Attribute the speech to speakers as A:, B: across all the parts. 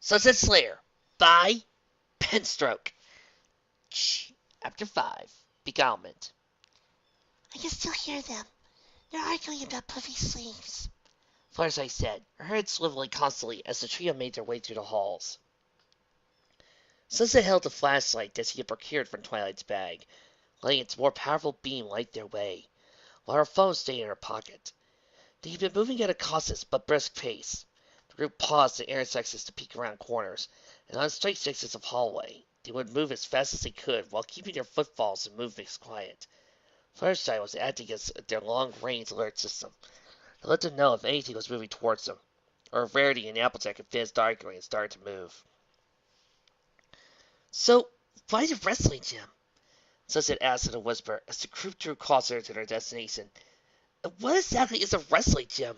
A: Sunset Slayer by Penstroke. Chapter 5 Beguilement.
B: I can still hear them. They're arguing about puffy sleeves.
A: Fluttershy said, her head swiveling constantly as the trio made their way through the halls. Sunset held the flashlight that she had procured from Twilight's bag, letting its more powerful beam light their way, while her phone stayed in her pocket. They had been moving at a cautious but brisk pace. The group paused at intersections to peek around corners, and on straight stretches of hallway. They would move as fast as they could while keeping their footfalls and movements quiet. Fluttershy was acting as their long-range alert system to let them know if anything was moving towards them, or if Rarity and Applejack had finished arguing and started to move. So, why the wrestling gym? Sunset asked in a whisper as the group drew closer to their destination. What exactly is a wrestling gym?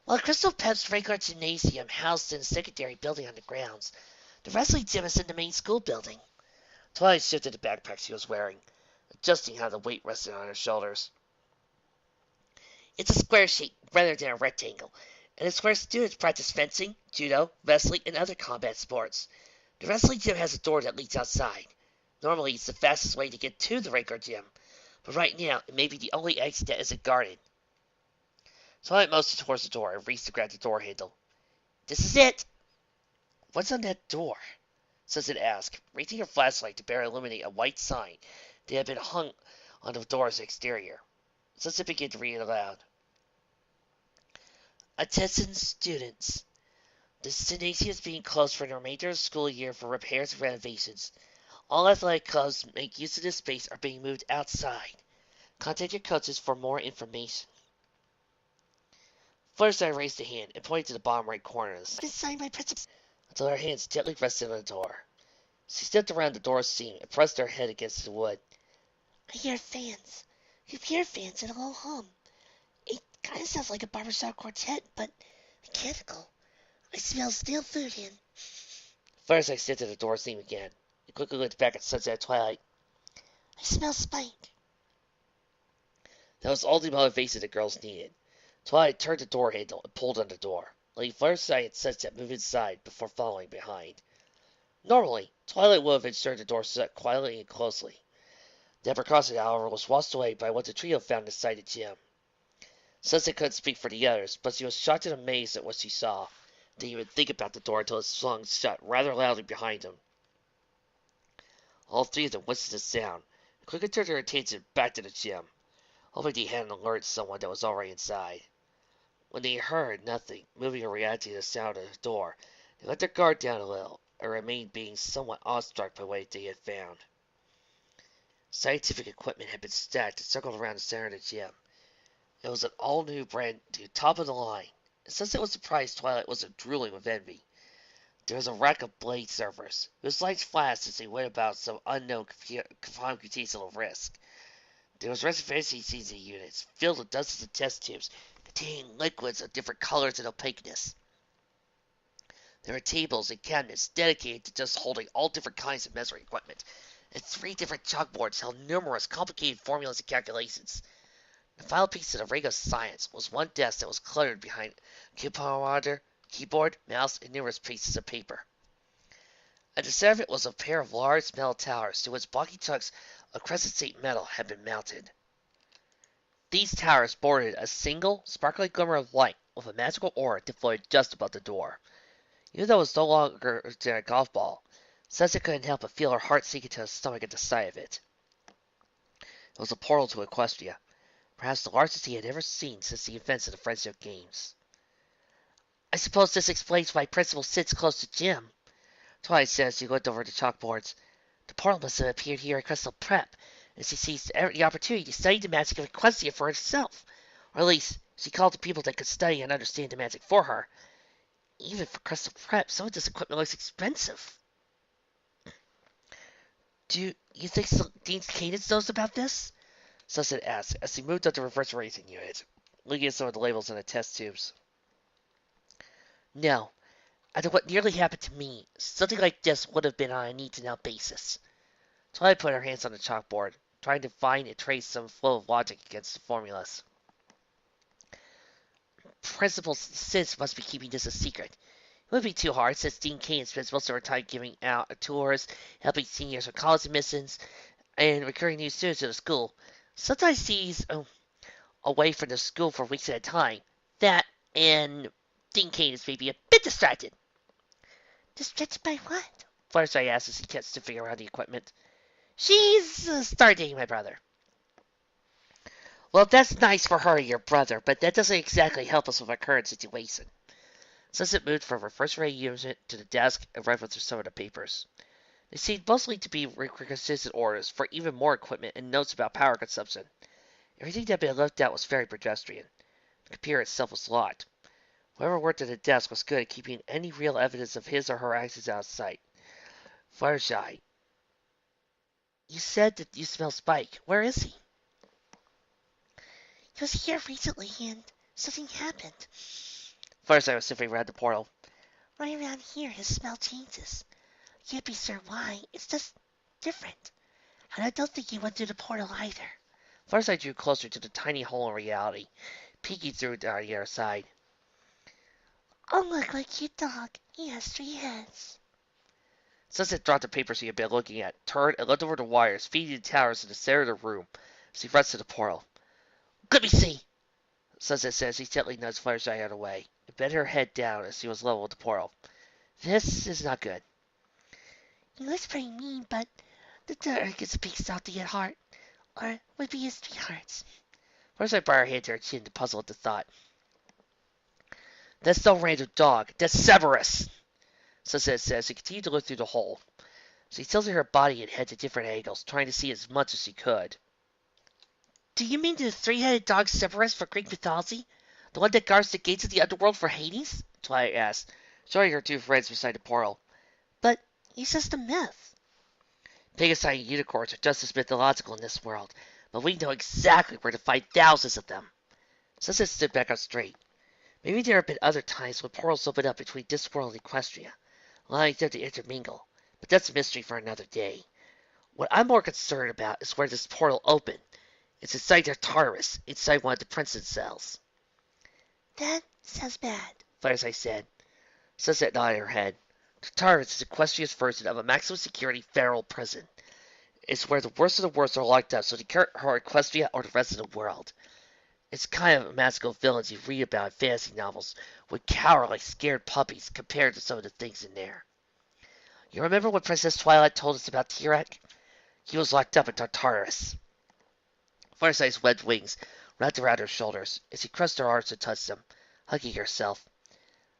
A: While Crystal Pep's regular gymnasium housed in a secondary building on the grounds, the wrestling gym is in the main school building. Twilight shifted the backpack she was wearing, adjusting how the weight rested on her shoulders. It's a square shape rather than a rectangle, and it's where students practice fencing, judo, wrestling, and other combat sports. The wrestling gym has a door that leads outside. Normally, it's the fastest way to get to the regular gym, but right now, it may be the only exit that isn't guarded. Twilight motioned towards the door and reached to grab the door handle. This is it! What's on that door? Sunset asked, raising her flashlight to better illuminate a white sign that had been hung on the door's exterior. Sunset began to read it aloud. Attention students. The gymnasium is being closed for the remainder of the school year for repairs and renovations. All athletic clubs that make use of this space are being moved outside. Contact your coaches for more information. Fluttershy raised a hand and pointed to the bottom right corner of the sign.
B: Been signed by Principal
A: Until her hands gently rested on the door. She stepped around the door's seam and pressed her head against the wood.
B: I hear fans. You hear fans and a low hum. It kind of sounds like a barbershop quartet, but mechanical. I smell stale food in.
A: Fluttershy stepped to the door seam again and quickly looked back at Sunset at Twilight.
B: I smell spite.
A: That was all the motivation the girls needed. Twilight turned the door handle and pulled on the door, letting Fluttershy and Sunset move inside before following behind. Normally, Twilight would have ensured the door shut quietly and closely. That precaution, however, was washed away by what the trio found inside the gym. Sunset couldn't speak for the others, but she was shocked and amazed at what she saw. Didn't even think about the door until it swung shut rather loudly behind them. All three of them whistled the sound, and quickly turned their attention back to the gym, hoping they hadn't alerted someone that was already inside. When they heard nothing moving or reacting to the sound of the door, they let their guard down a little, and remained being somewhat awestruck by what they had found. Scientific equipment had been stacked and circled around the center of the gym. It was an all-new, brand-new, top-of-the-line, and Sunset was surprised Twilight wasn't drooling with envy. There was a rack of blade servers, whose lights flashed as they went about some unknown computational risk. There was reservation season units, filled with dozens of test tubes, containing liquids of different colors and opaqueness. There were tables and cabinets dedicated to just holding all different kinds of measuring equipment, and 3 different chalkboards held numerous complicated formulas and calculations. The final piece of the ring of science was one desk that was cluttered behind a keyboard, mouse, and numerous pieces of paper. At the center of it was a pair of large metal towers to which blocky chunks of crescent-shaped metal had been mounted. These towers bordered a single, sparkling glimmer of light with a magical aura that floated just above the door. Even though it was no longer than a golf ball, Sunset couldn't help but feel her heart sink into her stomach at the sight of it. It was a portal to Equestria, perhaps the largest he had ever seen since the events of the Friendship Games. I suppose this explains why Principal sits close to Jim, Twilight said as she looked over the chalkboards. The portal must have appeared here at Crystal Prep, and she seized the opportunity to study the magic of Equestria for herself. Or at least, she called the people that could study and understand the magic for her. Even for Crystal Prep, some of this equipment looks expensive. Do you think Dean Cadence knows about this? Sunset asked as he moved up the refrigerating unit, looking at some of the labels on the test tubes. No. After what nearly happened to me, something like this would have been on a need-to-know basis. Twilight put her hands on the chalkboard, trying to find and trace some flow of logic against the formulas. Principal Sis must be keeping this a secret. It would be too hard since Dean Kane spends most of her time giving out tours, helping seniors with college admissions, and recruiting new students to the school. Sometimes he's away from the school for weeks at a time. That and Dean Kane is maybe a bit distracted.
B: Distracted by what?
A: Fluttershy asks as he gets to figure out the equipment. She's started dating my brother. Well, that's nice for her and your brother, but that doesn't exactly help us with our current situation. Sunset moved from her first ray unit to the desk and read through some of the papers. They seemed mostly to be requisition orders for even more equipment and notes about power consumption. Everything that had been left out was very pedestrian. The computer itself was locked. Whoever worked at the desk was good at keeping any real evidence of his or her actions out of sight. Fluttershy, you said that you smell Spike. Where is he?
B: He was here recently and something happened.
A: Fluttershy was sniffing around the portal.
B: Right around here, his smell changes. Can't be sure why. It's just different. And I don't think he went through the portal either.
A: Fluttershy drew closer to the tiny hole in reality, peeking through the other side.
B: Oh, look, like your dog. He has 3 heads.
A: Sunset dropped the papers he had been looking at, turned, and looked over the wires feeding the towers in the center of the room as he rushed to the portal. Let me see, Sunset said as he gently nudged Fluttershy out of the way, and bent her head down as he was level with the portal. This is not good.
B: He looks pretty mean, but the dirt gets a big salty at heart. Or would be his 3 hearts.
A: Fluttershy brought her hand to her chin to puzzle at the thought. That's no random dog. That's Cerberus, Sunset said as he continued to look through the hole. She tilted her body and head to different angles, trying to see as much as she could.
B: Do you mean the 3-headed dog Cerberus for Greek mythology? The one that guards the gates of the underworld for Hades?
A: Twilight asked, showing her 2 friends beside the portal.
B: But he's just a myth.
A: Pegasi and unicorns are just as mythological in this world, but we know exactly where to find thousands of them. Sunset stood back up straight. Maybe there have been other times when portals opened up between this world and Equestria, allowing them to intermingle, but that's a mystery for another day. What I'm more concerned about is where this portal opened. It's inside their Tartarus, inside one of the prison cells.
B: That sounds bad,
A: Fluttershy said. Sunset nodded her head. The Tartarus is Equestria's version of a maximum security federal prison. It's where the worst of the worst are locked up so they can't hurt Equestria or the rest of the world. It's kind of a magical village you read about in fantasy novels, with cowardly, scared puppies compared to some of the things in there. You remember when Princess Twilight told us about Tirek? He was locked up in Tartarus. Fluttershy's webbed wings wrapped around her shoulders as he crossed her arms and touched them, hugging herself.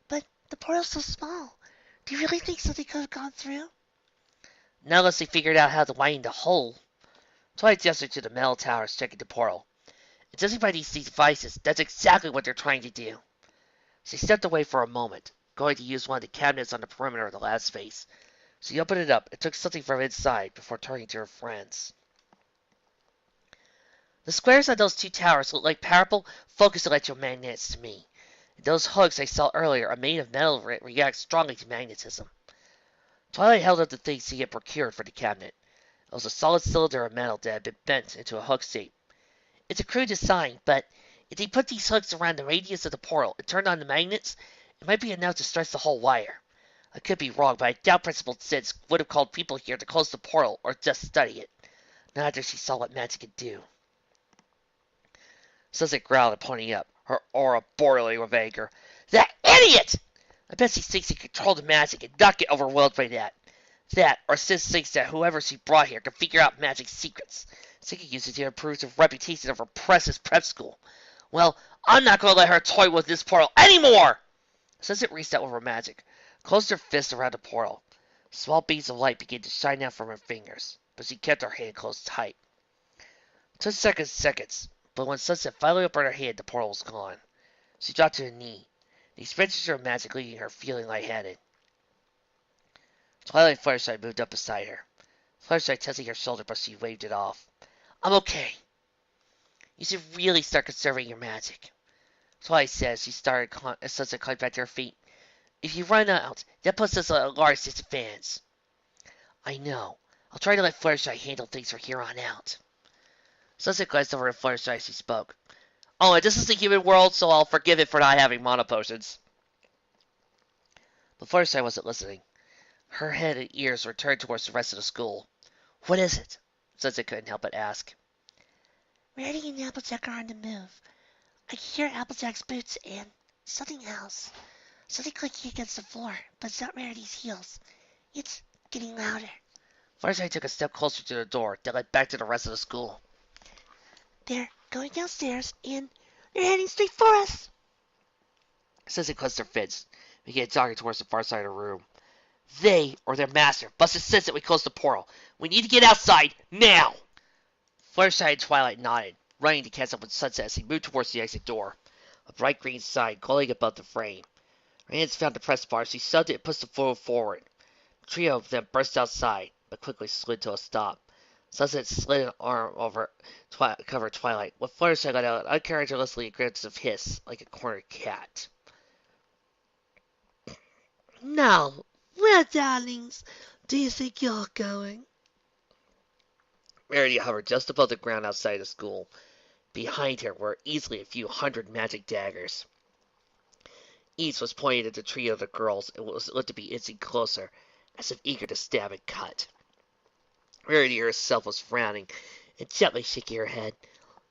B: But the portal's so small. Do you really think something could have gone through?
A: Not unless they figured out how to widen the hole. Twilight gestured to the metal towers checking the portal. Judging by these devices, that's exactly what they're trying to do. She stepped away for a moment, going to use one of the cabinets on the perimeter of the lab space. She opened it up and took something from inside before turning to her friends. The squares on those 2 towers look like powerful focused electromagnets to me. And those hooks I saw earlier are made of metal that react strongly to magnetism. Twilight held up the things she had procured for the cabinet. It was a solid cylinder of metal that had been bent into a hook shape. It's a crude design, but if they put these hooks around the radius of the portal and turned on the magnets, it might be enough to stretch the whole wire. I could be wrong, but I doubt Principal Sid's would have called people here to close the portal or just study it. Not after she saw what magic could do. Sunset growled and pointing up, her aura boiling with anger. That idiot! I bet she thinks he controlled the magic and not get overwhelmed by that. That, or Sid thinks that whoever she brought here can figure out magic secrets. She could use it to improve the reputation of her precious prep school. Well, I'm not going to let her toy with this portal anymore! Sunset reached out with her magic, closed her fist around the portal. Small beams of light began to shine out from her fingers, but she kept her hand closed tight. It took seconds, but when Sunset finally opened her hand, the portal was gone. She dropped to her knee, the expansions of her magic leaving her feeling lightheaded. Twilight Fluttershy moved up beside her. Fluttershy touching her shoulder, but she waved it off. I'm okay. You should really start conserving your magic. Twilight said as she started as Sunset climbed back to her feet. If you run out, that puts us at a large disadvantage. I know. I'll try to let Fluttershy handle things from here on out. Sunset glanced over at Fluttershy as she spoke. Oh, and this is the human world, so I'll forgive it for not having mana potions. But Fluttershy wasn't listening. Her head and ears were turned towards the rest of the school. "What is it?" Sensei couldn't help but ask.
B: Rarity and Applejack are on the move. I can hear Applejack's boots and something else. Something clicking against the floor, but it's not Rarity's heels. It's getting louder.
A: Fluttershy took a step closer to the door, then led back to the rest of the school.
B: They're going downstairs, and they're heading straight for us.
A: Sensei clenched her fists, began jogging towards the far side of the room. They, or their master, must have sensed that we closed the portal. We need to get outside, now! Fluttershy and Twilight nodded, running to catch up with Sunset as he moved towards the exit door, a bright green sign glowing above the frame. Her hands found the press bar, she shoved it and pushed the photo forward. The trio of them burst outside, but quickly slid to a stop. Sunset slid an arm over covered Twilight, with Fluttershy let out an uncharacteristically aggressive hiss, like a cornered cat.
B: Now, where, darlings, do you think you're going?
A: Rarity hovered just above the ground outside the school. Behind her were easily a few hundred magic daggers. Each was pointed at the trio of the girls and was looked to be inching closer, as if eager to stab and cut. Rarity herself was frowning and gently shaking her head.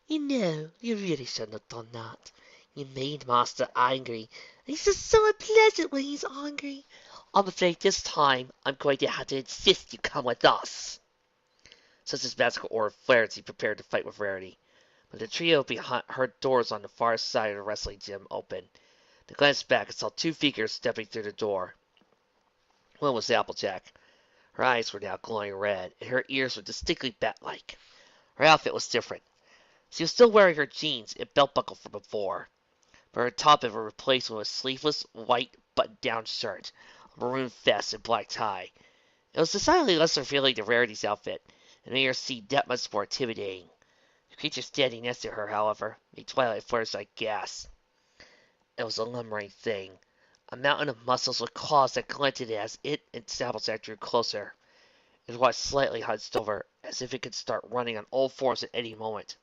A: You know, you really shouldn't have done that. You made Master angry, and he's just so unpleasant when he's angry. I'm afraid this time I'm going to have to insist you come with us. Since his magical aura flared as he prepared to fight with Rarity. But the trio behind heard doors on the far side of the wrestling gym open. They glanced back and saw two figures stepping through the door. One was Applejack. Her eyes were now glowing red, and her ears were distinctly bat-like. Her outfit was different. She was still wearing her jeans and belt buckle from before, but her top had been replaced with a sleeveless, white, button-down shirt, a maroon vest, and black tie. It was decidedly less revealing than Rarity's outfit, and made her seem that much more intimidating. The creature standing next to her, however, made Twilight Fluttershy gasp. It was a lumbering thing, a mountain of muscles with claws that glinted as it and Applejack drew closer. It was slightly hunched over, as if it could start running on all fours at any moment.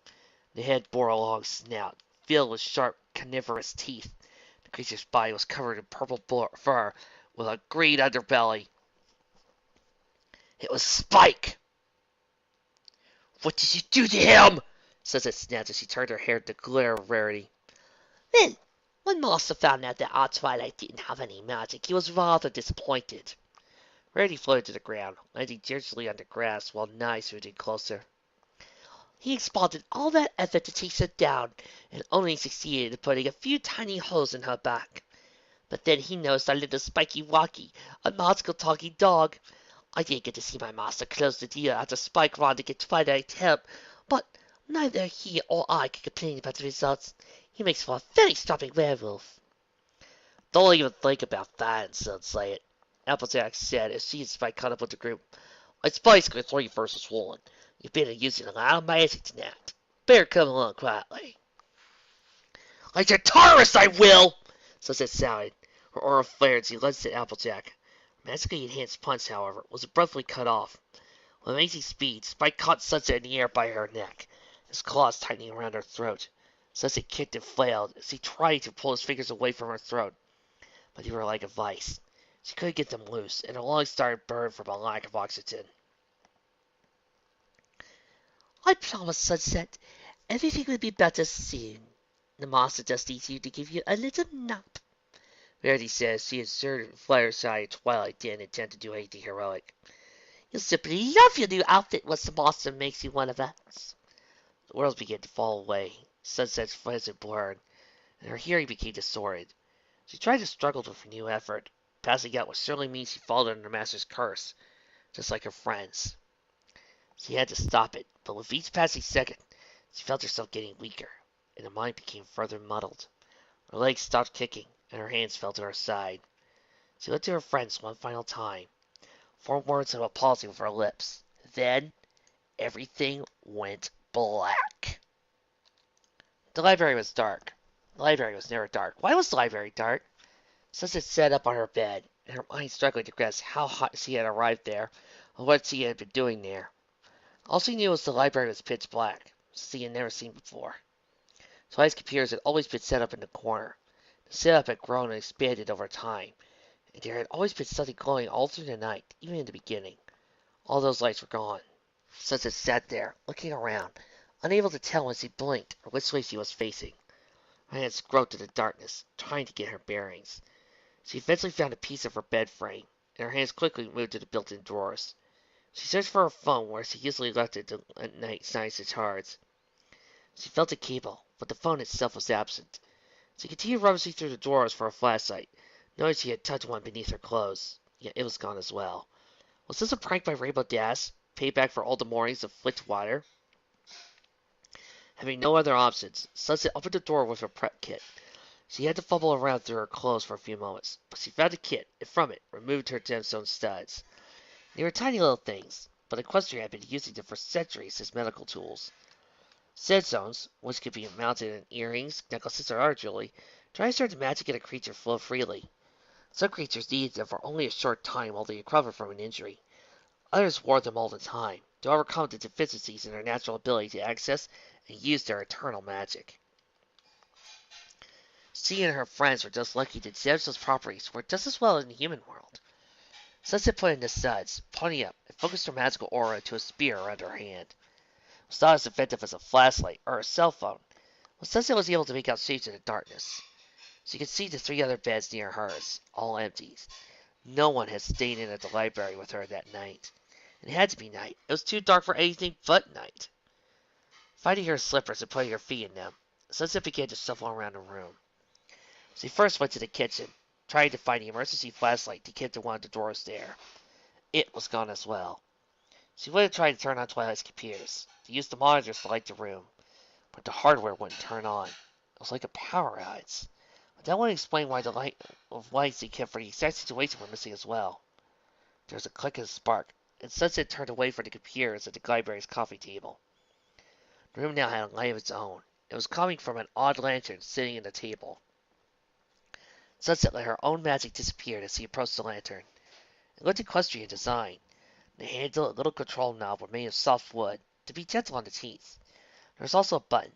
A: The head bore a long snout, filled with sharp, carnivorous teeth. The creature's body was covered in purple fur, with a green underbelly. It was Spike! "What did you do to him?" says it snapped as she turned her head to glare at Rarity.
B: Then, when Master found out that our Twilight didn't have any magic, he was rather disappointed.
A: Rarity floated to the ground, landing gingerly on the grass while Nye moved in closer.
B: He expended all that effort to chase her down, and only succeeded in putting a few tiny holes in her back. But then he noticed our little Spiky Walkie, a magical talking dog. I didn't get to see my master close the deal after Spike ran to get Twilight's help, but neither he or I could complain about the results. He makes for a very strapping werewolf.
A: Don't even think about that until say it, Applejack said as she and Spike caught up with the group. It's basically 3 versus 1. You've been using a lot of magic tonight. Better come along quietly. Like a terrorist, I will! Sunset shouted. Her aura flared as he lunged at Applejack. Her magically enhanced punch, however, was abruptly cut off. With amazing speed, Spike caught Sunset in the air by her neck, his claws tightening around her throat. Sunset kicked and flailed as he tried to pull his fingers away from her throat, but they were like a vice. She couldn't get them loose, and her lungs started burned from a lack of oxygen.
B: I promise, Sunset, everything will be better soon. The master just needs you to give you a little nap.
A: Rarity says she assured Fluttershy and Twilight didn't intend to do anything heroic.
B: You'll simply love your new outfit once the master makes you one of us.
A: The world began to fall away. Sunset's vision blurred, and her hearing became distorted. She tried to struggle with renewed effort. Passing out would certainly mean she followed under the master's curse, just like her friends. She had to stop it, but with each passing second, she felt herself getting weaker, and her mind became further muddled. Her legs stopped kicking, and her hands fell to her side. She looked to her friends one final time. 4 words of apology with her lips. Then, everything went black. The library was dark. The library was never dark. Why was the library dark? Sunset sat up on her bed, and her mind struggling to grasp how she had arrived there, or what she had been doing there. All she knew was the library was pitch black, something she had never seen before. Twilight's computers had always been set up in the corner. The setup had grown and expanded over time,
B: And there had always been something glowing all through the night, even in the beginning. All those lights were gone. Sunset sat there, looking around, unable to tell when she blinked or which way she was facing. Her hands groped in the darkness, trying to get her bearings. She eventually found a piece of her bed frame, and her hands quickly moved to the built-in drawers. She searched for her phone where she usually left it at night signs to charge. She felt a cable, but the phone itself was absent. She continued rummaging through the drawers for a flashlight, knowing she had tucked one beneath her clothes. Yet it was gone as well. Was this a prank by Rainbow Dash? Payback for all the mornings of flicked water? Having no other options, Sunset opened the door with her prep kit. She had to fumble around through her clothes for a few moments, but she found the kit, and from it, removed her gemstone studs. They were tiny little things, but Equestria had been using them for centuries as medical tools. Gemstones, which could be mounted in earrings, necklaces, or other jewelry, tried to turn the magic in a creature flow freely. Some creatures needed them for only a short time while they recovered from an injury. Others wore them all the time, to overcome the deficiencies in their natural ability to access and use their eternal magic. She and her friends were just lucky that gemstones' properties worked just as well in the human world. Sunset put in the studs, pointing up, and focused her magical aura to a spear around her hand. It was not as effective as a flashlight or a cell phone, but Sunset was able to make out shapes in the darkness. She could see the three other beds near hers, all empty. No one had stayed in at the library with her that night. It had to be night. It was too dark for anything but night. Finding her slippers and putting her feet in them, Sunset began to shuffle around the room. She first went to the kitchen, trying to find the emergency flashlight to get to one of the drawers there. It was gone as well. She would have tried to turn on Twilight's computers, to use the monitors to light the room, but the hardware wouldn't turn on. It was like a power outage. But that wouldn't explain why the lights they kept for the exact situation were missing as well. There was a click and a spark, and Sunset turned away from the computers at the library's coffee table. The room now had a light of its own. It was coming from an odd lantern sitting in the table. Sunset let her own magic disappear as she approached the lantern. It looked equestrian design. The handle and little control knob were made of soft wood, to be gentle on the teeth. There was also a button.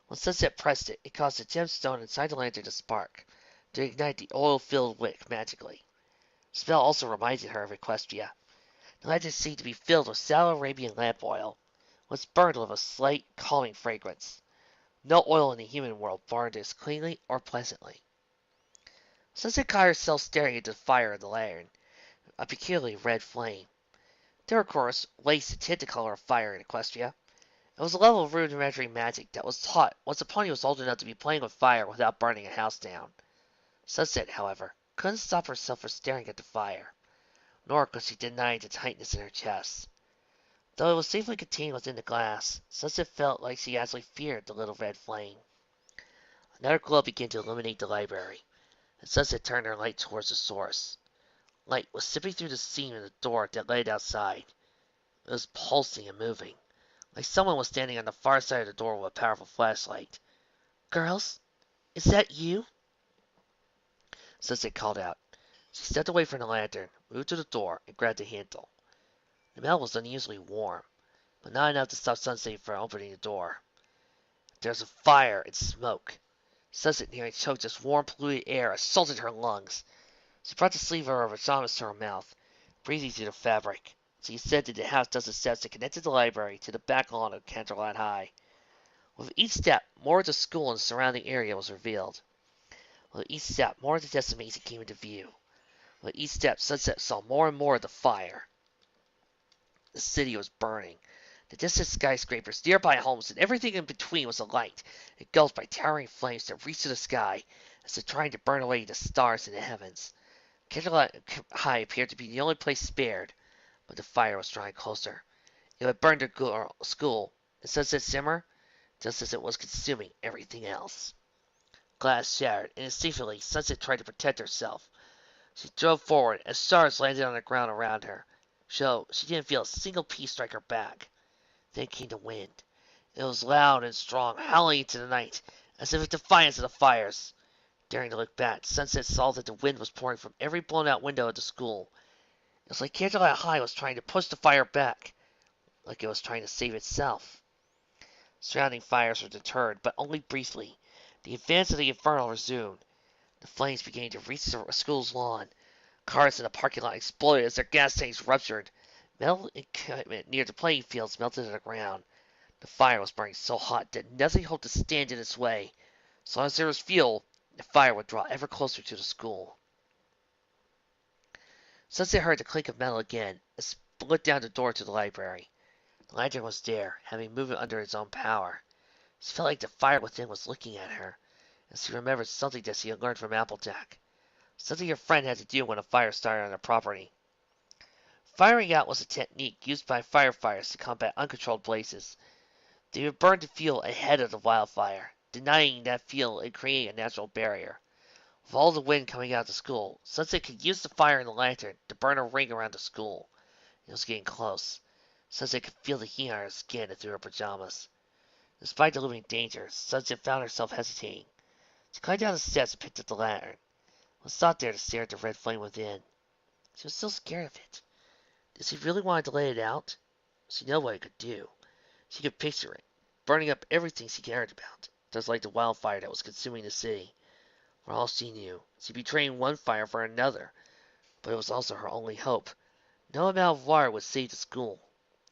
B: When Sunset pressed it, it caused the gemstone inside the lantern to spark, to ignite the oil-filled wick magically. The spell also reminded her of Equestria. The lantern seemed to be filled with sour Arabian lamp oil, which burned with a slight, calming fragrance. No oil in the human world burned as cleanly or pleasantly. Sunset caught herself staring into the fire of the lantern, a peculiarly red flame. There, of course, lay the tint color of fire in Equestria. It was a level of rudimentary magic that was taught once a pony was old enough to be playing with fire without burning a house down. Sunset, however, couldn't stop herself from staring at the fire, nor could she deny the tightness in her chest. Though it was safely contained within the glass, Sunset felt like she actually feared the little red flame. Another glow began to illuminate the library, and Sunset turned her light towards the source. Light was sipping through the seam in the door that led outside. It was pulsing and moving, like someone was standing on the far side of the door with a powerful flashlight. "Girls, is that you?" Sunset called out. She stepped away from the lantern, moved to the door, and grabbed the handle. The metal was unusually warm, but not enough to stop Sunset from opening the door. There was a fire and smoke. Sunset nearly choked as warm, polluted air assaulted her lungs. She brought the sleeve of her pajamas to her mouth, breathing through the fabric. She ascended the half-dozen steps that connected the library to the back lawn of Canterlot High. With each step, more of the school and the surrounding area was revealed. With each step, more of the decimation came into view. With each step, Sunset saw more and more of the fire. The city was burning. The distant skyscrapers, nearby homes, and everything in between was alight, engulfed by towering flames that reached to the sky, as if trying to burn away the stars in the heavens. Canterlot High appeared to be the only place spared, but the fire was drawing closer. It would burn the school, and Sunset Simmer, just as it was consuming everything else. Glass shattered, and instinctively Sunset tried to protect herself. She drove forward as shards landed on the ground around her. So she didn't feel a single piece strike her back. Then came the wind. It was loud and strong, howling into the night, as if in defiance of the fires. Daring to look back, Sunset saw that the wind was pouring from every blown-out window of the school. It was like Candlelight High was trying to push the fire back, like it was trying to save itself. Surrounding fires were deterred, but only briefly. The advance of the inferno resumed. The flames began to reach the school's lawn.
A: Cars in the parking lot exploded as their gas tanks ruptured. Metal equipment near the playing fields melted to the ground. The fire was burning so hot that nothing hoped to stand in its way. As long as there was fuel, the fire would draw ever closer to the school. Sunset heard the clink of metal again and split down the door to the library. The lantern was there, having moved it under its own power. She felt like the fire within was looking at her, and she remembered something that she had learned from Applejack. Something her friend had to do when a fire started on their property. Firing out was a technique used by firefighters to combat uncontrolled blazes. They would burn the fuel ahead of the wildfire, denying that fuel and creating a natural barrier. With all the wind coming out of the school, Sunset could use the fire in the lantern to burn a ring around the school. It was getting close. Sunset could feel the heat on her skin and through her pajamas. Despite the looming danger, Sunset found herself hesitating. She climbed down the steps and picked up the lantern. It was not there to stare at the red flame within. She was still scared of it. Did she really want to let it out? She knew what it could do. She could picture it, burning up everything she cared about, just like the wildfire that was consuming the city. For all she knew, she'd be trading one fire for another, but it was also her only hope. No amount of water would save the school,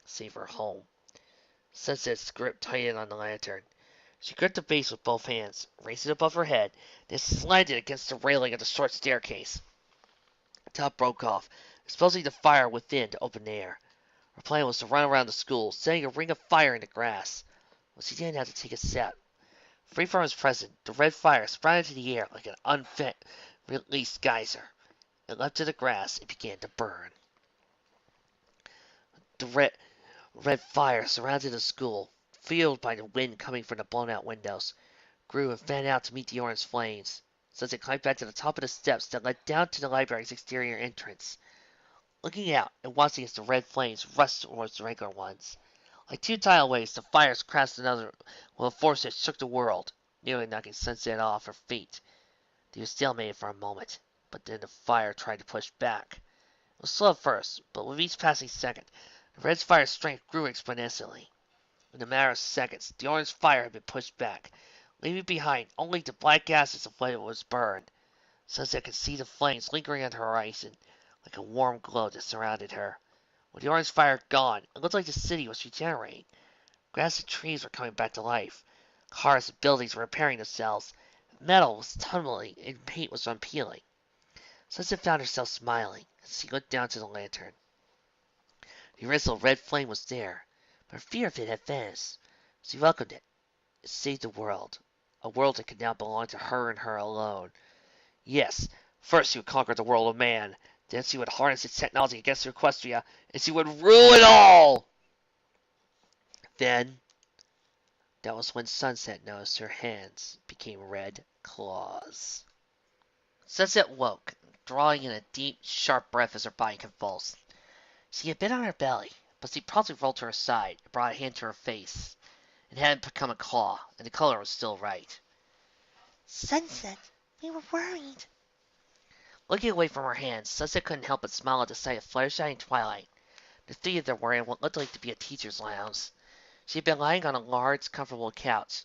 A: save her home. Sunset's grip tightened on the lantern. She gripped the base with both hands, raised it above her head, then slammed it against the railing of the short staircase. The top broke off, exposing the fire within to open air. Her plan was to run around the school, setting a ring of fire in the grass. But she didn't have to take a step. Free from his presence, the red fire sprang into the air like an unfit released geyser. It leapt to the grass and began to burn. The red fire surrounded the school, fueled by the wind coming from the blown-out windows, grew and fanned out to meet the orange flames. Sunset climbed back to the top of the steps that led down to the library's exterior entrance. Looking out and watching as the red flames rushed towards the regular ones. Like two tidal waves, the fires crashed another with a force that shook the world, nearly knocking Sunset off her feet. They were stalemated for a moment, but then the fire tried to push back. It was slow at first, but with each passing second, the red fire's strength grew exponentially. In a matter of seconds, the orange fire had been pushed back, leaving behind only the black ashes of what it was burned. Sunset could see the flames lingering on the horizon, like a warm glow that surrounded her. With the orange fire gone, it looked like the city was regenerating. Grass and trees were coming back to life. Cars and buildings were repairing themselves. Metal was tumbling and paint was unpeeling. Sunset found herself smiling as she looked down to the lantern. The original red flame was there, but her fear of it had vanished. She welcomed it. It saved the world. A world that could now belong to her and her alone. Yes, first she would conquer the world of man. Then she would harness its technology against Equestria, and she would rule it all! Then, that was when Sunset noticed her hands became red claws. Sunset woke, drawing in a deep, sharp breath as her body convulsed. She had been on her belly, but she promptly rolled to her side and brought a hand to her face. It hadn't become a claw, and the color was still right.
B: Sunset, we were worried.
A: Looking away from her hands, Sunset couldn't help but smile at the sight of Fluttershy and Twilight. The three of them were in what looked like to be a teacher's lounge. She had been lying on a large, comfortable couch,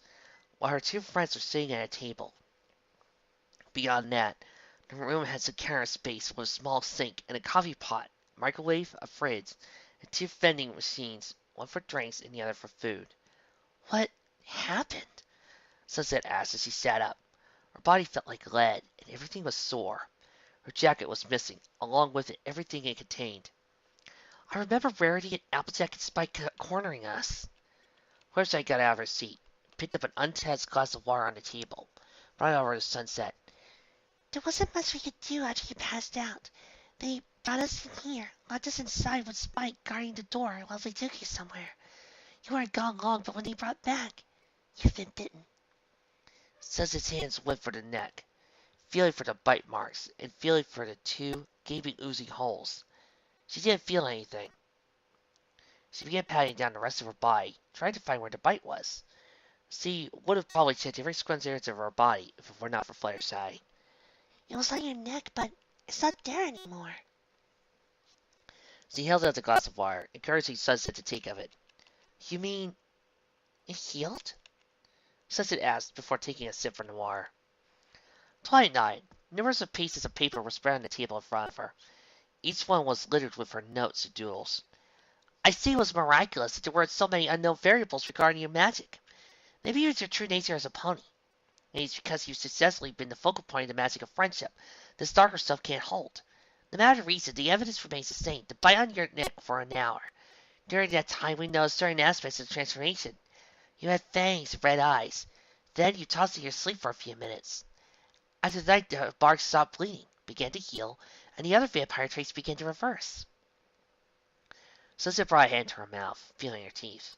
A: while her two friends were sitting at a table. Beyond that, the room had some counter space with a small sink and a coffee pot, microwave, a fridge, and two vending machines, one for drinks and the other for food.
B: What happened?
A: Sunset asked as she sat up. Her body felt like lead, and everything was sore. Her jacket was missing, along with it everything it contained.
B: I remember Rarity and Applejack and Spike cornering us.
A: Fluttershy got out of her seat, picked up an untouched glass of water on the table, brought it over to Sunset.
B: There wasn't much we could do after you passed out. They brought us in here, locked us inside with Spike guarding the door while they took you somewhere. You weren't gone long, but when they brought back, you've been bitten.
A: Sunset's hands went for the neck, feeling for the bite marks, and feeling for the two gaping, oozing holes. She didn't feel anything. She began patting down the rest of her body, trying to find where the bite was. She would have probably checked every square inch of her body if it were not for Fluttershy.
B: It was on your neck, but it's not there anymore.
A: She held out the glass of water, encouraging Sunset to take of it.
B: You mean it healed?
A: Sunset asked before taking a sip from the water. Twilight nodded.
B: Numerous of pieces of paper were spread on the table in front of her. Each one was littered with her notes and doodles. I see it was miraculous that there weren't so many unknown variables regarding your magic. Maybe it was your true nature as a pony. Maybe it's because you've successfully been the focal point of the magic of friendship this darker stuff can't hold. No matter the reason, the evidence remains the same. The bite on your neck for an hour. During that time, we noticed certain aspects of the transformation. You had fangs and red eyes. Then you tossed in your sleep for a few minutes. After the night, the bark stopped bleeding, began to heal, and the other vampire traits began to reverse. Sunset brought a hand to her mouth, feeling her teeth.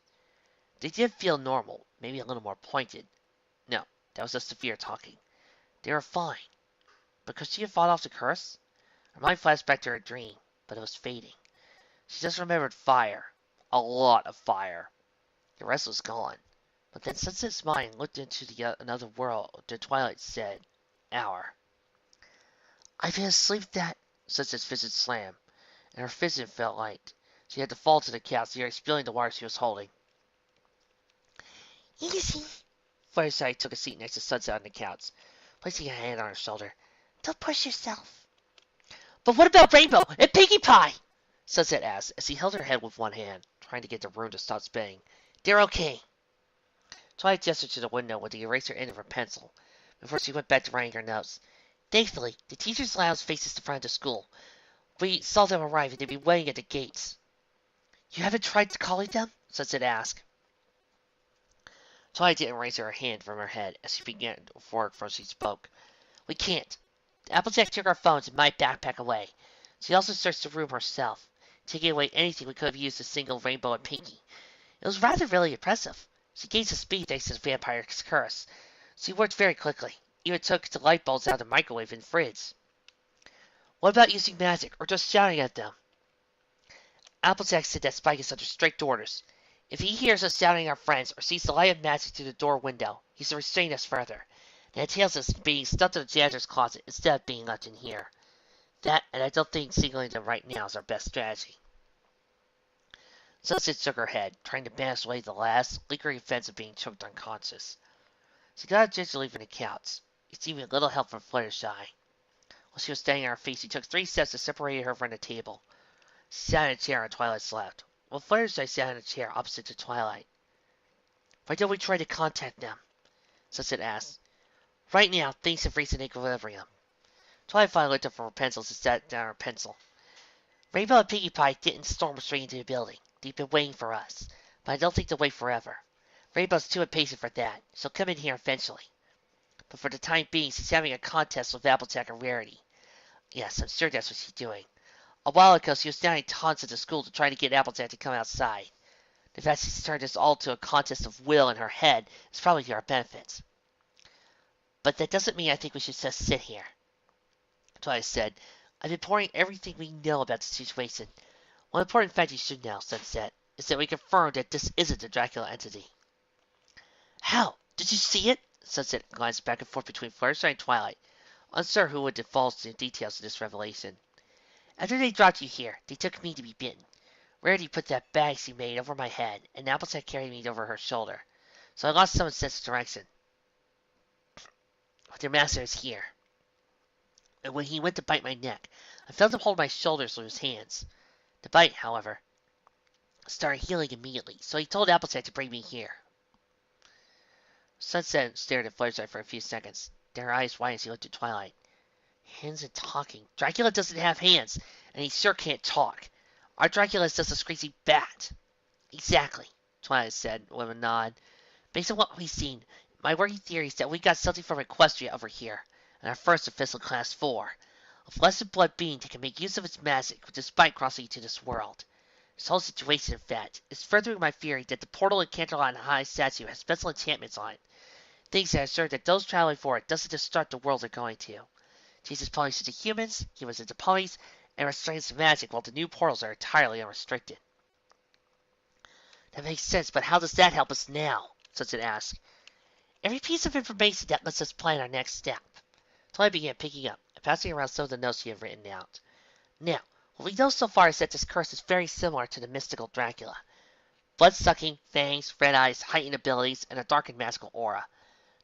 B: They did feel normal, maybe a little more pointed. No, that was just fear talking. They were fine. But could she have fought off the curse? Her mind flashed back to her dream, but it was fading. She just remembered fire. A lot of fire. The rest was gone. But then Sunset's mind looked into another world. The twilight said, "Hour." I've been asleep that... Sunset's fist slammed, and her fist felt light. She had to fall to the couch, nearly spilling the water she was holding. Easy. Fireside took a seat next to Sunset on the couch, placing a hand on her shoulder. Don't push yourself. But what about Rainbow and Pinkie Pie? Sunset asked as he held her head with one hand, trying to get the room to stop spinning. They're okay. Twilight gestured to the window with the eraser end of her pencil before she went back to writing her notes. Thankfully, the teacher's lounge faces the front of the school. We saw them arrive and they'd be waiting at the gates. You haven't tried calling them? Sunset asked. Twilight didn't raise her hand from her head as she began to work before she spoke. We can't. Applejack took our phones and my backpack away. She also searched the room herself, taking away anything we could have used to single Rainbow and Pinkie. It was rather really impressive. She gained some speed thanks to the vampire's curse. She worked very quickly. Even took the light bulbs out of the microwave and fridge. What about using magic or just shouting at them? Applejack said that Spike is under strict orders. If he hears us shouting at our friends or sees the light of magic through the door window, he's to restrain us further. And it tells us being stuffed in the janitor's closet instead of being left in here. That, and I don't think singling them right now is our best strategy. Sunset shook her head, trying to banish away the last, lingering offense of being choked unconscious. She got up gingerly from the couch, receiving little help from Fluttershy. While she was standing on her feet, she took 3 steps that separated her from the table. She sat in a chair on Twilight's left, while Fluttershy sat in a chair opposite to Twilight. Why don't we try to contact them? Sunset asked. Right now, things have reached an equilibrium. Twilight finally looked up from her pencils and sat down her pencil. Rainbow and Pinkie Pie didn't storm straight into the building. They've been waiting for us, but I don't think they'll wait forever. Rainbow's too impatient for that. She'll come in here eventually. But for the time being, she's having a contest with Applejack and Rarity. Yes, I'm sure that's what she's doing. A while ago, she was downing taunts at the school to try to get Applejack to come outside. The fact she's turned this all to a contest of will in her head is probably to our benefit. But that doesn't mean I think we should just sit here. Twilight said, I've been pouring everything we know about the situation. One important fact you should know, Sunset, is that we confirmed that this isn't a Dracula entity. How? Did you see it? Sunset glanced back and forth between Fluttershy and Twilight, uncertain who would divulge the details of this revelation. After they dropped you here, they took me to be bitten. Rarity put that bag she made over my head, and Applejack carried me over her shoulder, so I lost some sense of direction. But their master is here. And when he went to bite my neck, I felt him hold my shoulders with his hands. The bite, however, started healing immediately, so he told Applejack to bring me here. Sunset stared at Fluttershy for a few seconds. Then her eyes widened as he looked at Twilight. Hands and talking. Dracula doesn't have hands, and he sure can't talk. Our Dracula is just a crazy bat. Exactly, Twilight said with a nod. Based on what we've seen, my working theory is that we got something from Equestria over here, and our first official Class 4. A flesh and blood being that can make use of its magic despite crossing into this world. This whole situation, in fact, is furthering my theory that the portal in Canterlot High statue has special enchantments on it. Things that assure that those traveling for it doesn't destruct the world they're going to. Chases ponies into humans, humans into ponies, and restrains the magic while the new portals are entirely unrestricted. That makes sense, but how does that help us now? Sunset asked. Every piece of information that lets us plan our next step. Twilight began picking up and passing around some of the notes she had written out. Now, what we know so far is that this curse is very similar to the mystical Dracula. Blood-sucking, fangs, red eyes, heightened abilities, and a dark and magical aura.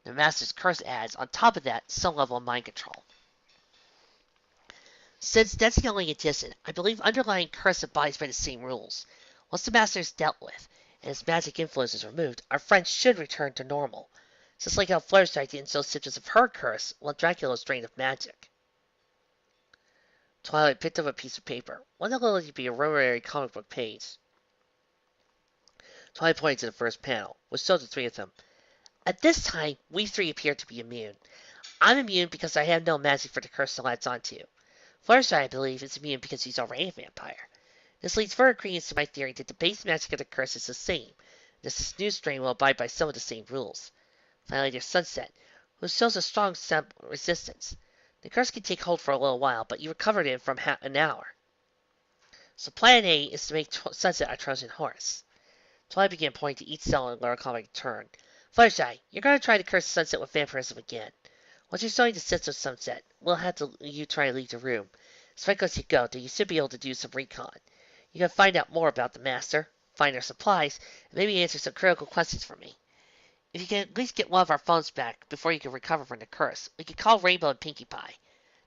B: The Master's curse adds, on top of that, some level of mind control. Since dancing only a distant, I believe underlying curse abides by the same rules. Once the master is dealt with, and his magic influence is removed, our friends should return to normal. Just like how Fluttershy didn't show symptoms of her curse while Dracula was drained of magic. Twilight picked up a piece of paper, one that looked to be a ordinary comic book page. Twilight pointed to the first panel, which showed the three of them. At this time, we three appear to be immune. I'm immune because I have no magic for the curse to latch onto. Fluttershy, I believe, is immune because she's already a vampire. This leads further credence to my theory that the base magic of the curse is the same. This new strain will abide by some of the same rules. Finally, there's Sunset, who shows a strong resistance. The curse can take hold for a little while, but you recovered it from an hour. So plan A is to make Sunset a Trojan horse. Twilight began pointing to each cell and Laura comic turn. Fluttershy, you're going to try to curse Sunset with vampirism again. Once you're starting to sense of Sunset, we'll have to you try to leave the room. Spike lets you go, then you should be able to do some recon. You can find out more about the Master, find our supplies, and maybe answer some critical questions for me. If you can at least get one of our phones back before you can recover from the curse, we can call Rainbow and Pinkie Pie.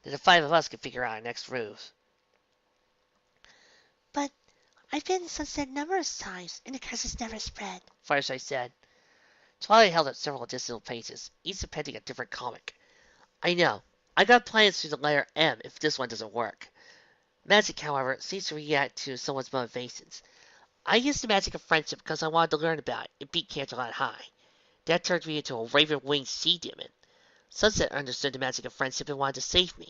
B: Then the five of us can figure out our next move.
C: But I've been in Sunset numerous times, and the curse has never spread,
B: Fluttershy said. Twilight held up several additional pages, each depicting a different comic. I know. I got plans through the letter M if this one doesn't work. Magic, however, seems to react to someone's motivations. I used the magic of friendship because I wanted to learn about it and beat Canterlot High. That turned me into a raven-winged sea demon. Sunset understood the magic of friendship and wanted to save me.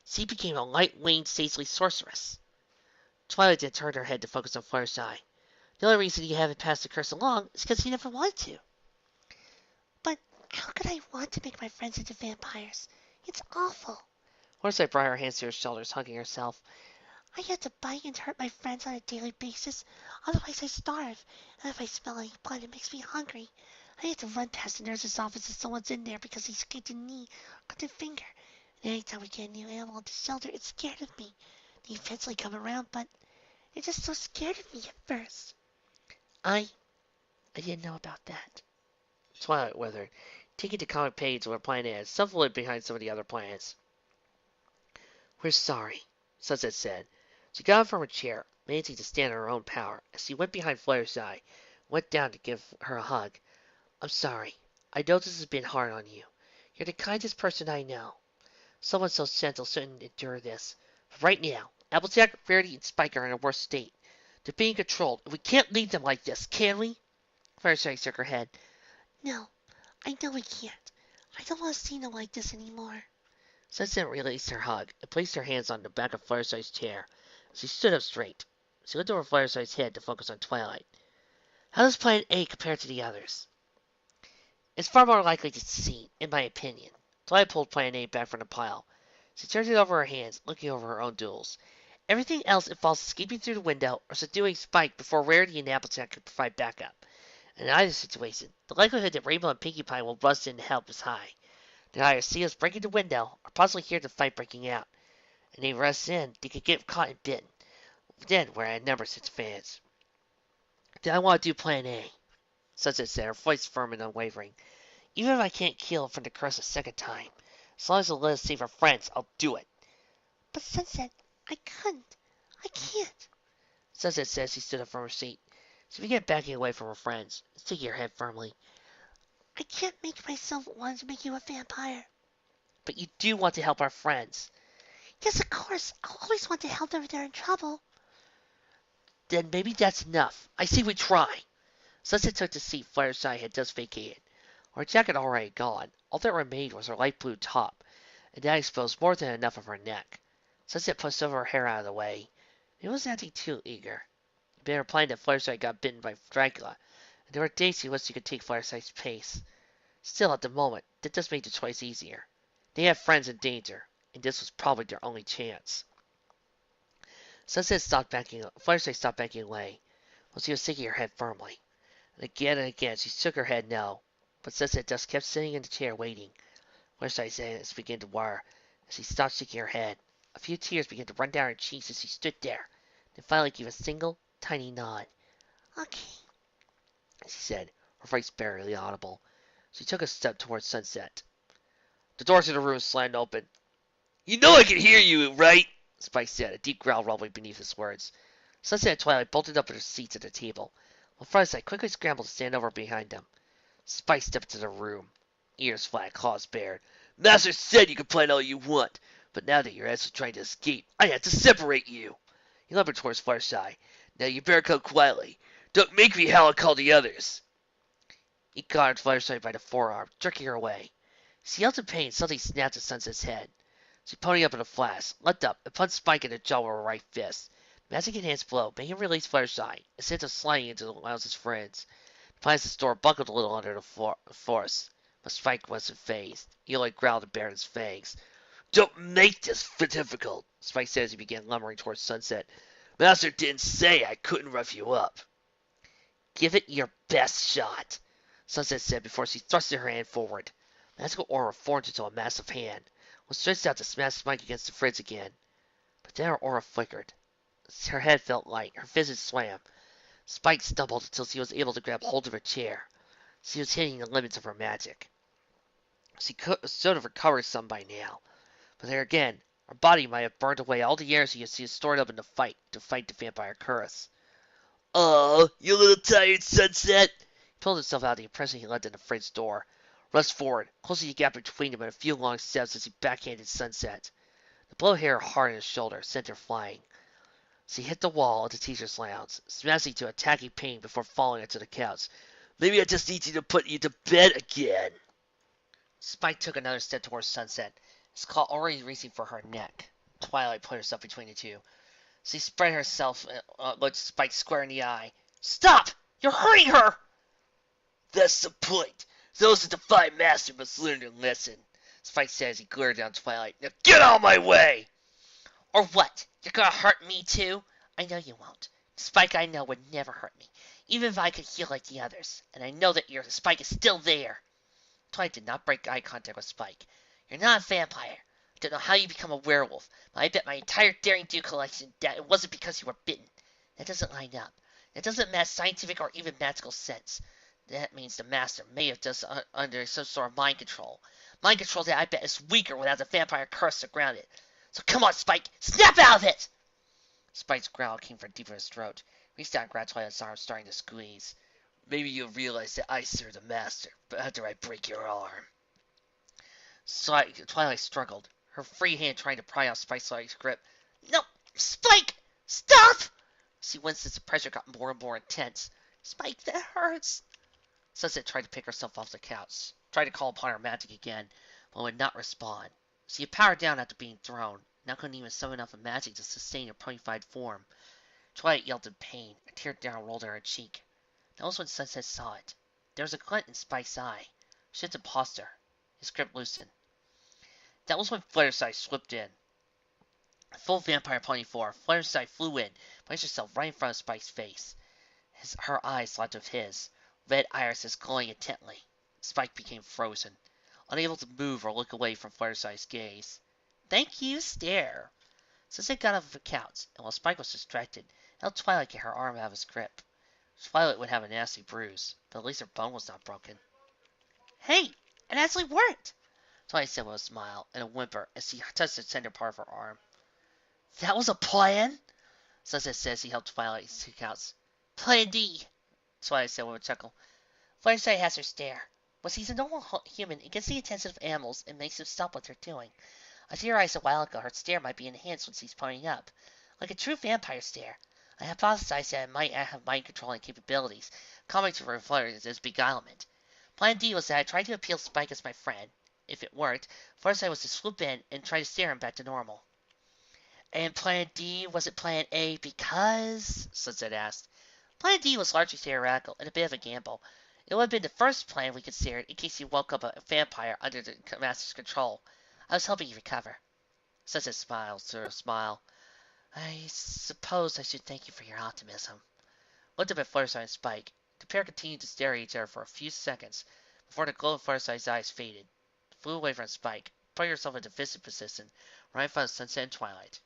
B: She became a light-winged, sagely sorceress. Twilight then turned her head to focus on Fluttershy. The only reason you haven't passed the curse along is because you never wanted to.
C: But how could I want to make my friends into vampires? It's awful.
B: Fluttershy brought her hands to her shoulders, hugging herself.
C: I have to bite and hurt my friends on a daily basis, otherwise I starve. And if I smell any blood, it makes me hungry. I have to run past the nurse's office if someone's in there because he skinned a knee or cut a finger. And anytime we get a new animal at the shelter, it's scared of me. They eventually come around, but they're just so scared of me at first.
B: I didn't know about that. Twilight withered, taking the comic page where plan is, shuffled it behind some of the other plans. We're sorry, Sunset said. She got up from her chair, managing to stand on her own power, as she went behind Fluttershy, went down to give her a hug. I'm sorry. I know this has been hard on you. You're the kindest person I know. Someone so gentle shouldn't endure this. But right now, Applejack, Rarity, and Spike are in a worse state. They're being controlled, and we can't leave them like this, can we? Fluttershy shook her head.
C: No, I know we can't. I don't want to see them like this anymore.
B: Sunset released her hug and placed her hands on the back of Fluttershy's chair. She stood up straight. She looked over Fluttershy's head to focus on Twilight. How does Plan A compare to the others? It's far more likely to succeed, in my opinion. Twilight pulled Plan A back from the pile. She turned it over her hands, looking over her own duels. Everything else involves escaping through the window or subduing Spike before Rarity and Applejack could provide backup. In either situation, the likelihood that Rainbow and Pinkie Pie will bust in to help is high. They'll either see us breaking the window or possibly hear the fight breaking out. And they rush in, they could get caught and bitten. Then we're outnumbered such fans. Then I want to do Plan A, Sunset said, her voice firm and unwavering. Even if I can't kill from the curse a second time, as long as it'll let us save our friends, I'll do it.
C: But Sunset, I couldn't. I can't.
B: Sunset said as she stood up from her seat. She began backing away from her friends, shaking her head firmly.
C: I can't make myself want to make you a vampire.
B: But you do want to help our friends.
C: Yes, of course. I'll always want to help them if they're in trouble.
B: Then maybe that's enough. I say we try. Sunset took the seat Fluttershy had just vacated. Her jacket already gone. All that remained was her light blue top, and that exposed more than enough of her neck. Sunset pushed some of her hair out of the way. It wasn't acting too eager. It had been her plan that Fluttershy got bitten by Dracula, and there were days she wished she could take Fluttershy's pace. Still, at the moment, that just made the choice easier. They had friends in danger, and this was probably their only chance. Fluttershy stopped backing away, while she was shaking her head firmly. And again she shook her head no, but Sunset just kept sitting in the chair waiting. Fluttershy's hands began to whir as she stopped shaking her head. A few tears began to run down her cheeks as she stood there, then finally gave a single, tiny nod.
C: Okay.
B: She said, her voice barely audible. She took a step towards Sunset. The door to the room slammed open. You know I can hear you, right?
A: Spike said, a deep growl rumbling beneath his words. Sunset and Twilight bolted up in their seats at the table, while Firefly quickly scrambled to stand over behind them. Spike stepped into the room, ears flat, claws bared. Master said you could plan all you want, but now that your ass is trying to escape, I have to separate you. He lumbered towards Fluttershy. Now you better come quietly. Don't make me howl and call the others. He caught Fluttershy by the forearm, jerking her away. She yelled in pain and suddenly snapped at Sunset's head. She ponied up in a flash, leapt up, and punched Spike in the jaw with her right fist. Magic enhanced blow made him release Fluttershy and sent him sliding into the lounge of his friends. The appliance's door buckled a little under the force, but Spike wasn't phased. He only growled and bared his fangs. Don't make this difficult, Spike said as he began lumbering towards Sunset. Master didn't say I couldn't rough you up. Give it your best shot, Sunset said before she thrusted her hand forward. Magical aura formed into a massive hand, was stretched out to smash Spike against the fridge again. But then her aura flickered. Her head felt light, her visage swam. Spike stumbled until she was able to grab hold of her chair. She was hitting the limits of her magic. She should have recovered some by now. But there again, her body might have burned away all the energy she had stored up in the fight to fight the vampire curse. Oh, you little tired Sunset! He pulled himself out of the impression he left in the fridge door. Rushed forward, closing the gap between them in a few long steps as he backhanded Sunset. The blow hit her hard on his shoulder, sent her flying. She hit the wall of the teacher's lounge, smashing to a tacky pain before falling onto the couch. Maybe I just need you to put you to bed again. Spike took another step towards Sunset, his claw already reaching for her neck. Twilight put herself between the two. She spread herself and looked Spike square in the eye. Stop! You're hurting her! That's the point. Those who defy Master must learn their lesson, Spike said as he glared down Twilight. Now get out of my way! Or what? You're gonna hurt me too? I know you won't. Spike I know would never hurt me, even if I could heal like the others. And I know that your Spike is still there. Twilight did not break eye contact with Spike. You're not a vampire. I don't know how you become a werewolf, but I bet my entire Daring Do collection that it wasn't because you were bitten. That doesn't line up. That doesn't match scientific or even magical sense. That means the Master may have just under some sort of mind control. Mind control that I bet is weaker without the vampire curse to ground it. So come on, Spike! Snap out of it! Spike's growl came from deep in his throat. He reached out and grabbed Twilight's arm, starting to squeeze. Maybe you'll realize that I serve the Master, but after I break your arm. Twilight struggled, her free hand trying to pry out Spike's grip. No! Spike! Stop! She winced as the pressure got more and more intense. Spike, that hurts. Sunset tried to pick herself off the couch, tried to call upon her magic again, but would not respond. She had powered down after being thrown, now couldn't even summon enough of magic to sustain her ponified form. Twilight yelled in pain, a tear down rolled down her cheek. That was when Sunset saw it. There was a glint in Spike's eye. Shit imposter. His grip loosened. That was when Fluttershy slipped in. Full vampire pony form, Fluttershy flew in, placed herself right in front of Spike's face. Her eyes locked with his, red irises glowing intently. Spike became frozen, unable to move or look away from Fluttershy's gaze. Thank you, stare. Sunset got off the couch, and while Spike was distracted, held Twilight get her arm out of his grip. Twilight would have a nasty bruise, but at least her bone was not broken. Hey, it actually worked, Twilight said with a smile and a whimper as she touched the tender part of her arm. That was a plan? Sunset said as he helped Twilight to couch. Plan D, Twilight said with a chuckle. Fluttershy has her stare. When she's a normal human, it gets the attention of animals and makes them stop what they're doing. I theorized a while ago her stare might be enhanced when she's pointing up, like a true vampire stare. I hypothesized that it might have mind-controlling capabilities, common to Fluttershy's beguilement. Plan D was that I tried to appeal to Spike as my friend. If it worked, Fluttershy was to swoop in and try to steer him back to normal. And Plan D wasn't Plan A because? Sunset asked. Plan D was largely theoretical and a bit of a gamble. It would have been the first plan we considered in case he woke up a vampire under the Master's control. I was hoping he'd recover. Sunset smiled, sort of smile. I suppose I should thank you for your optimism. Looked up at Fluttershy and Spike. The pair continued to stare at each other for a few seconds before the glow of Fluttershy's eyes faded. Flew away from Spike, putting herself into defensive position right in front of Sunset and Twilight.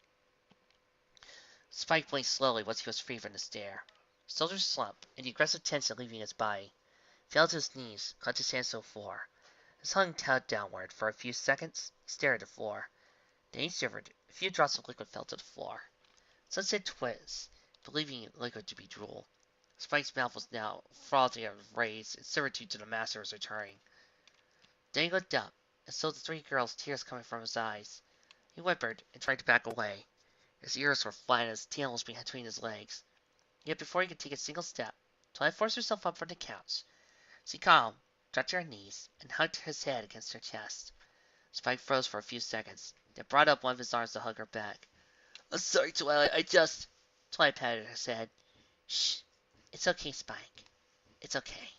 A: Spike blinked slowly once he was free from the stare. His shoulders slumped, and the aggressive tension leaving his body. He fell to his knees, clenched his hands to the floor. His tongue held downward for a few seconds. He stared at the floor. Then he shivered
B: A few drops of liquid fell to the floor. Sunset twists, believing liquid to be drool. Spike's mouth was now frothing out of rage and servitude to the master was returning. Then he looked up, and saw the three girls' tears coming from his eyes. He whimpered and tried to back away. His ears were flat and his tail was between his legs. Yet before he could take a single step, Twilight forced herself up from the couch. She calmed, dropped to her knees, and hugged his head against her chest. Spike froze for a few seconds, then brought up one of his arms to hug her back. "I'm sorry, Twilight, I just—" Twilight patted his head. "Shh. It's okay, Spike. It's okay."